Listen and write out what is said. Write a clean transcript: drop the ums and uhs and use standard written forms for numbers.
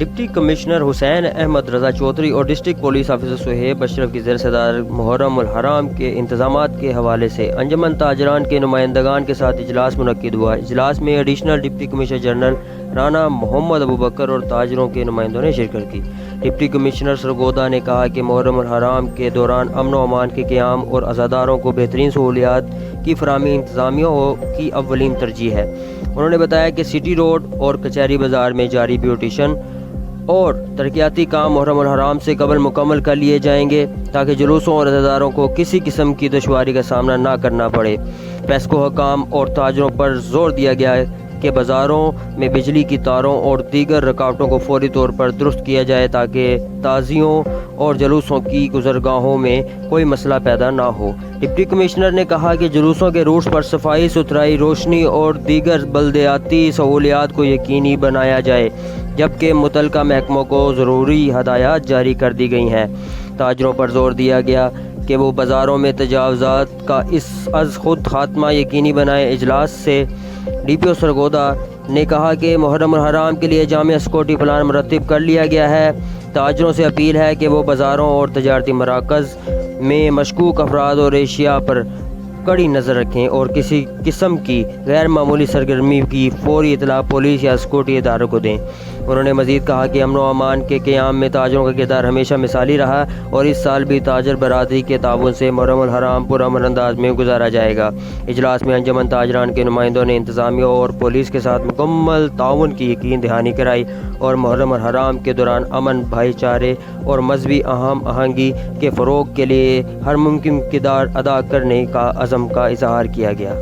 Deputy commissioner حسین احمد رضا چودھری اور district police officer Suhaib اشرف کی زیر صدارت محرم الحرام کے انتظامات کے حوالے سے انجمن تاجران کے نمائندگان کے ساتھ اجلاس منعقد ہوا۔ اجلاس میں additional deputy commissioner general Rana Muhammad Abubakar اور تاجروں کے نمائندوں نے شرکت کی۔ ڈپٹی کمشنر سرگودا نے کہا کہ محرم الحرام کے دوران امن و امان کے قیام اور عزاداروں کو بہترین سہولیات کی فراہمی انتظامیہ کی اولین ترجیح ہے۔ انہوں نے بتایا کہ سٹی روڈ اور کچہری بازار میں جاری بیوٹیشن اور ترقیاتی کام محرم الحرام سے قبل مکمل کر لیے جائیں گے تاکہ جلوسوں اور عزاداروں کو کسی قسم کی دشواری کا سامنا نہ کرنا پڑے۔ پیسکو حکام اور تاجروں پر زور دیا گیا کہ بازاروں میں بجلی کی تاروں اور دیگر رکاوٹوں کو فوری طور پر درست کیا جائے تاکہ تعزیوں اور جلوسوں کی گزرگاہوں میں کوئی مسئلہ پیدا نہ ہو۔ ڈپٹی کمشنر نے کہا کہ جلوسوں کے روٹس پر صفائی ستھرائی، روشنی اور دیگر بلدیاتی سہولیات کو یقینی بنایا جائے، جبکہ متعلقہ محکموں کو ضروری ہدایات جاری کر دی گئی ہیں۔ تاجروں پر زور دیا گیا کہ وہ بازاروں میں تجاوزات کا از خود خاتمہ یقینی بنائیں۔ اجلاس سے ڈی پی او سرگودا نے کہا کہ محرم الحرام کے لیے جامع سیکورٹی پلان مرتب کر لیا گیا ہے۔ تاجروں سے اپیل ہے کہ وہ بازاروں اور تجارتی مراکز میں مشکوک افراد اور اشیاء پر کڑی نظر رکھیں اور کسی قسم کی غیر معمولی سرگرمی کی فوری اطلاع پولیس یا سیکورٹی اداروں کو دیں۔ انہوں نے مزید کہا کہ امن و امان کے قیام میں تاجروں کا کردار ہمیشہ مثالی رہا اور اس سال بھی تاجر برادری کے تعاون سے محرم الحرام پرامن انداز میں گزارا جائے گا۔ اجلاس میں انجمن تاجران کے نمائندوں نے انتظامیہ اور پولیس کے ساتھ مکمل تعاون کی یقین دہانی کرائی اور محرم الحرام کے دوران امن، بھائی چارے اور مذہبی ہم آہنگی کے فروغ کے لیے ہر ممکن کردار ادا کرنے کا عزم کا اظہار کیا گیا۔